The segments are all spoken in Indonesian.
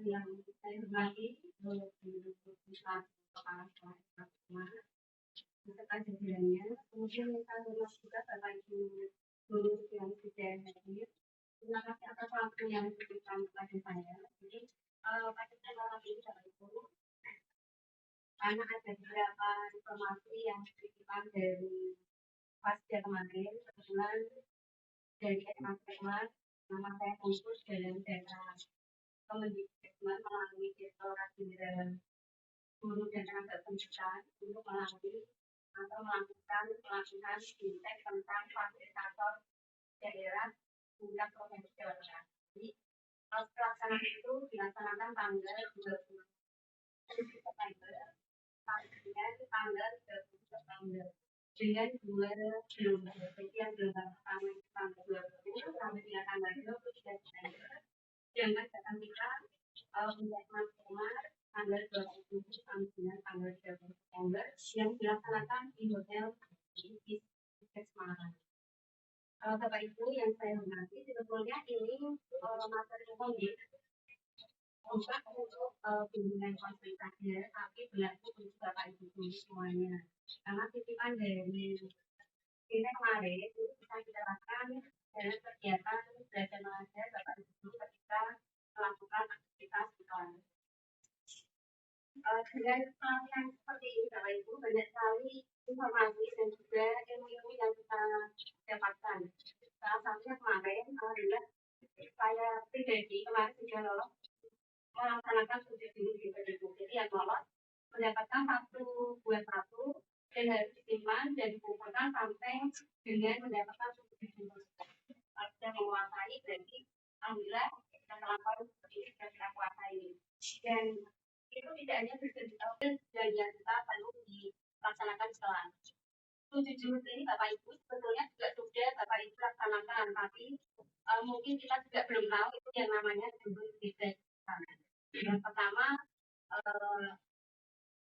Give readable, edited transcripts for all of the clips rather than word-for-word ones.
yang saya hormati, Guru Besar Kepala Sekolah SMA beserta jajarannya. Kemudian saya hormat juga Bapak Ibu guru yang sudah hadir. Terima kasih atas waktu yang diberikan kepada saya. Jadi pada kesempatan ini Bapak Ibu, karena ada beberapa informasi yang dititipkan dari pasca kemarin, kebetulan dari SMA nama saya khusus dalam data Kemendikbud melalui Direktorat Jenderal Guru dan Tenaga Pendidikan untuk melalui atau melakukan pelatihan fintech tentang fasilitator daerah tingkat provinsi Jawa Tengah. Jadi pelaksanaan itu dilaksanakan tanggal 20 September sampai tanggal 30 September dengan dua gelombang. Jadi yang gelombang pertama itu tanggal 20 sampai dengan tanggal 23 September. Dengan datang kita untuk tanggal 27 sampai dengan tanggal 30 September yang dilaksanakan di Hotel di Semarang. Bapak Ibu yang saya hormati, sebetulnya ini materi umum untuk bimbingan konsultasi, tapi berlaku untuk Bapak Ibu semuanya. Karena titipan dari ini kemarin itu bisa kita lakukan dalam kegiatan belajar mengajar Bapak Ibu ketika melakukan aktivitas sekolah. Dengan pelatihan seperti ini Bapak Ibu banyak sekali informasi dan juga ilmu-ilmu yang kita dapatkan. Salah satunya kemarin adalah saya pribadi kemarin sudah lolos melaksanakan studi dulu di PDIP. Jadi yang lolos mendapatkan satu buah kartu dan harus disimpan dan dikumpulkan sampai dengan mendapatkan studi dulu. Sudah menguasai berarti alhamdulillah kita melakukan seperti ini sudah kita kuasai. Dan itu tidak hanya berkegiatan dan yang kita perlu dilaksanakan setelah. Studi dulu ini Bapak Ibu sebetulnya juga sudah Bapak Ibu laksanakan, tapi mungkin kita juga belum tahu itu yang namanya dulu beda. Yang pertama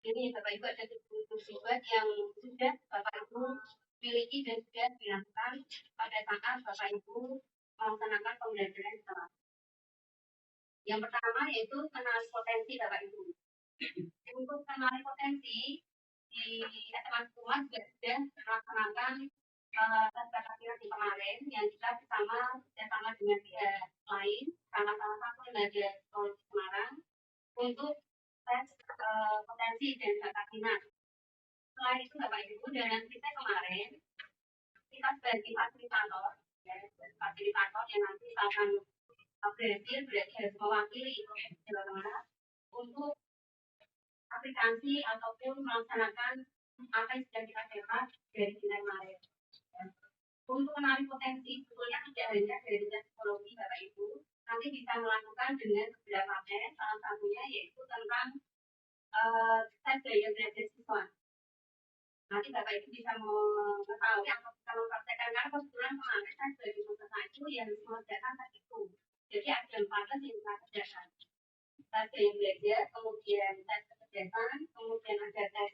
ini Bapak Ibu ada tugas yang sudah Bapak Ibu miliki dan sudah dilakukan pada saat Bapak Ibu melaksanakan pembelajaran sekolah. Yang pertama yaitu kenali potensi Bapak Ibu. Untuk kenali potensi di SMA Sukma juga sudah melaksanakan tes di kemarin yang kita bersama dengan pihak lain, salah satu lembaga sekolah Semarang untuk tes potensi dan bakat minat. Setelah itu Bapak Ibu dalam kita kemarin kita sebagai fasilitator, fasilitator yang nanti akan berhasil berarti harus mewakili Provinsi Jawa Tengah untuk aplikasi ataupun melaksanakan apa yang sudah kita dapat dari bulan Maret. Untuk mengenali potensi sebetulnya tidak hanya dari psikologi Bapak Ibu, nanti bisa melakukan dengan beberapa tes, salah satunya yaitu tentang tes daya belajar siswa. Nanti Bapak Ibu bisa mengetahui atau bisa mempraktekkan karena kebetulan kemarin saya sebagai peserta itu yang mengerjakan tes itu. Jadi ada 4 tes yang kita kerjakan. Tes daya belajar, kemudian tes kecerdasan, kemudian ada tes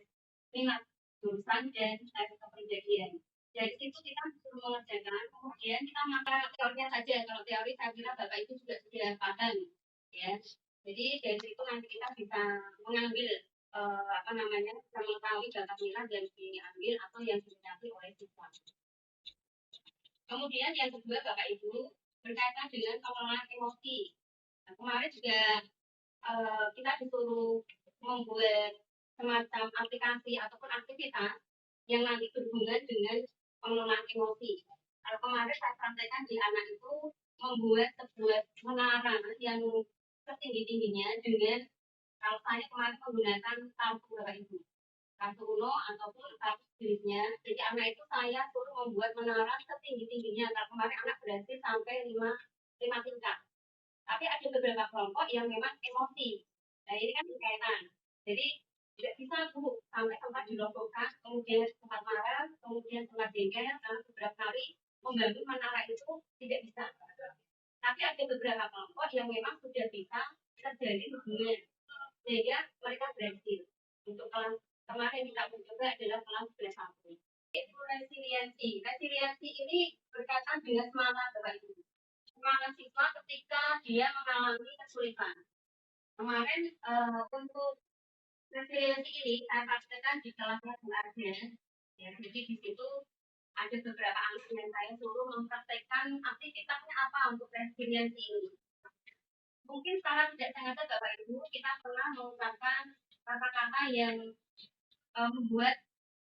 minat jurusan dan tes kepribadian. Dari situ kita suruh mengerjakan, kemudian kita maka teorinya saja. Kalau teori saya kira Bapak Ibu juga sudah paham, ya. Jadi dari situ nanti kita bisa mengambil bisa mengetahui bakat minat yang diambil atau yang diminati oleh siswa. Kemudian yang kedua Bapak Ibu berkaitan dengan pengelolaan emosi. Nah, kemarin juga kita disuruh membuat semacam aplikasi ataupun aktivitas yang nanti berhubungan dengan pengelolaan emosi. Kalau kemarin saya sampaikan di anak itu membuat sebuah menara yang setinggi-tingginya dengan kalau saya kemarin menggunakan kartu Bapak Ibu, kartu Uno ataupun kartu jenisnya. Jadi anak itu saya suruh membuat menara setinggi-tingginya. Kalau kemarin anak berhasil sampai 5 tingkat. Tapi ada beberapa kelompok yang memang emosi. Nah ini kan berkaitan. Jadi tidak bisa sampai tempat dirobohkan, kemudian sempat marah, kemudian sempat jengkel, karena beberapa kali membangun menara itu tidak bisa. Tapi ada beberapa kelompok yang memang sudah bisa terjadi hubungan, sehingga mereka berhasil. Untuk kelas kemarin kita mencoba adalah kelas 11 itu resiliensi. Resiliensi ini berkaitan dengan semangat Bapak Ibu. Semangat siswa ketika dia mengalami kesulitan. Kemarin untuk resiliensi ini saya praktekkan di kelasnya Bu Arja. Ya, jadi di situ ada beberapa anak yang saya suruh mempraktekkan aktivitasnya apa untuk resiliensi ini. Mungkin secara tidak sengaja Bapak Ibu kita pernah mengucapkan kata-kata yang membuat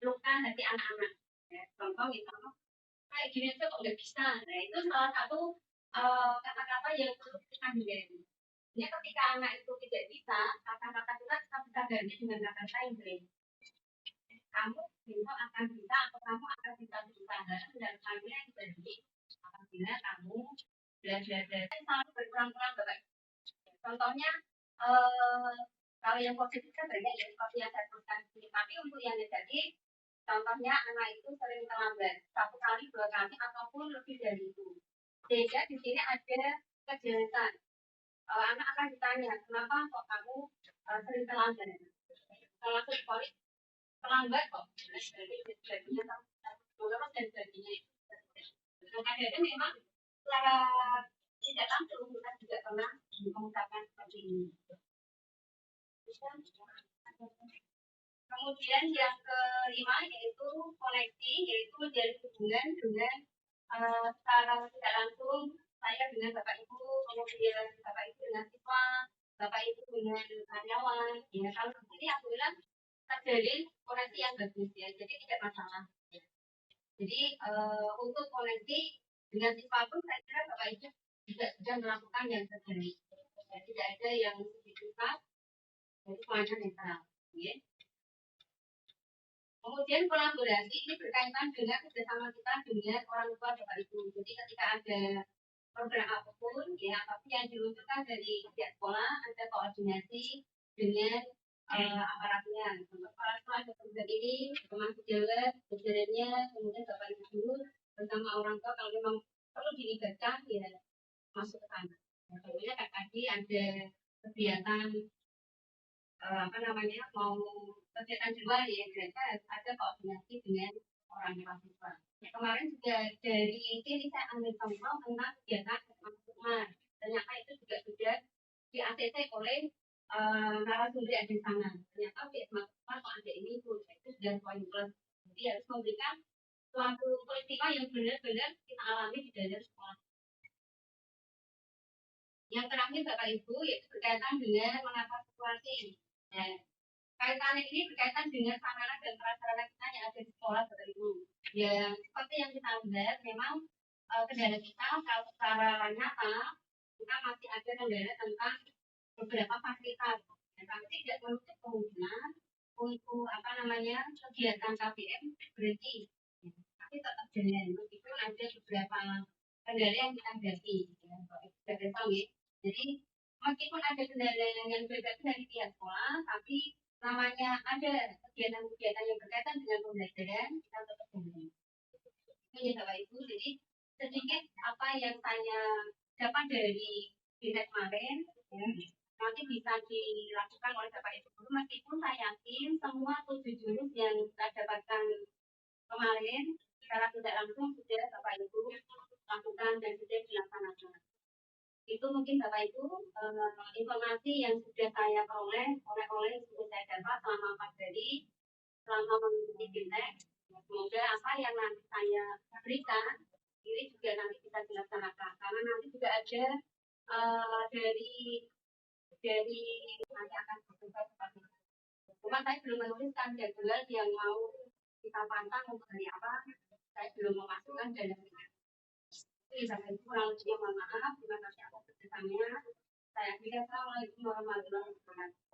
luka hati anak-anak. Ya, contoh misalnya kayak gini aja kok nggak bisa. Nah itu salah satu kata-kata yang perlu kita hindari. Ya ketika anak itu tidak bisa, kata-kata kita bisa ganti dengan kata-kata yang lain. Kamu besok akan bisa atau kamu akan bisa berusaha dan kamu yang jadi apabila kamu belajar selalu berulang-ulang Bapak. Contohnya kalau yang positif kan banyak ya seperti yang saya sebutkan ini. Tapi untuk yang negatif, contohnya anak itu sering terlambat satu kali, dua kali, ataupun lebih dari itu. Sehingga di sini ada kejelasan. Anak akan ditanya, kenapa kok kamu sering terlambat? Kalau sekolah terlambat kok, jadinya lulus dan jadinya itu. Nah, kadang-kadang memang secara tidak langsung kita juga pernah mengucapkan seperti ini. Kemudian yang kelima yaitu koneksi, yaitu dari hubungan dengan secara tidak langsung saya dengan Bapak Ibu, kemudian Bapak Ibu dengan siswa, Bapak Ibu dengan karyawan. Ya, kalau ini alhamdulillah terjalin koneksi yang bagus ya, jadi tidak masalah. Jadi untuk koneksi dengan siswa pun saya kira Bapak Ibu juga sudah melakukan yang terbaik. Tidak ada yang sedikit, jadi semuanya netral. Ya. Kemudian kolaborasi ini berkaitan dengan kerjasama kita dengan orang tua Bapak Ibu. Jadi ketika ada program apapun, ya apapun yang diluncurkan dari pihak sekolah, ada koordinasi dengan aparatnya. Untuk kepala sekolah ada program ini, teman pejabat, jajarannya, kemudian Bapak Ibu guru bersama orang tua kalau memang perlu dilibatkan, ya masuk ke sana. Nah, tentunya tadi ada kegiatan apa namanya mau kegiatan luar ya mereka ada koordinasi dengan orang tua siswa. Ya, kemarin juga dari sini saya ambil contoh tentang kegiatan rumah. Ternyata itu juga sudah di ACC oleh narasumber yang di sana. Ternyata di SMA kok ada ini itu sudah poin plus. Jadi harus memberikan suatu peristiwa yang benar-benar kita alami di dalam sekolah. Yang terakhir Bapak Ibu yaitu berkaitan dengan menata situasi. Nah, kaitannya ini berkaitan dengan sarana dan prasarana kita yang ada di sekolah Bapak Ibu. Ya, seperti yang kita lihat, memang kendala kita kalau secara nyata kita masih ada kendala tentang beberapa fasilitas. Ya, tapi tidak menutup kemungkinan untuk apa namanya kegiatan KBM berhenti. Ya, tapi tetap jalan meskipun ada beberapa kendala yang kita hadapi. Ya, jadi meskipun ada kendala yang berbeda dari pihak sekolah, tapi namanya ada kegiatan-kegiatan yang berkaitan dengan pembelajaran kita tetap jalan. Ini Bapak Ibu, jadi sedikit apa yang saya dapat dari bilet kemarin, ya, nanti bisa dilakukan oleh Bapak Ibu guru. Meskipun saya yakin semua 7 jurus yang saya dapatkan kemarin secara tidak langsung sudah Bapak Ibu lakukan dan sudah dilaksanakan. Itu mungkin Bapak Ibu informasi yang sudah saya peroleh oleh yang sudah saya dapat selama 4 hari selama mengikuti bilet. Semoga apa yang nanti saya berikan ini juga nanti bisa dilaksanakan karena nanti juga ada dari nanti akan berubah seperti itu. Cuma saya belum menuliskan jadwal yang mau kita pantang untuk hari apa. Saya belum memasukkan dalam ini Bapak Ibu kurang lebihnya mohon maaf. Terima kasih atas kerjasamanya. Saya kira Assalamualaikum warahmatullahi wabarakatuh.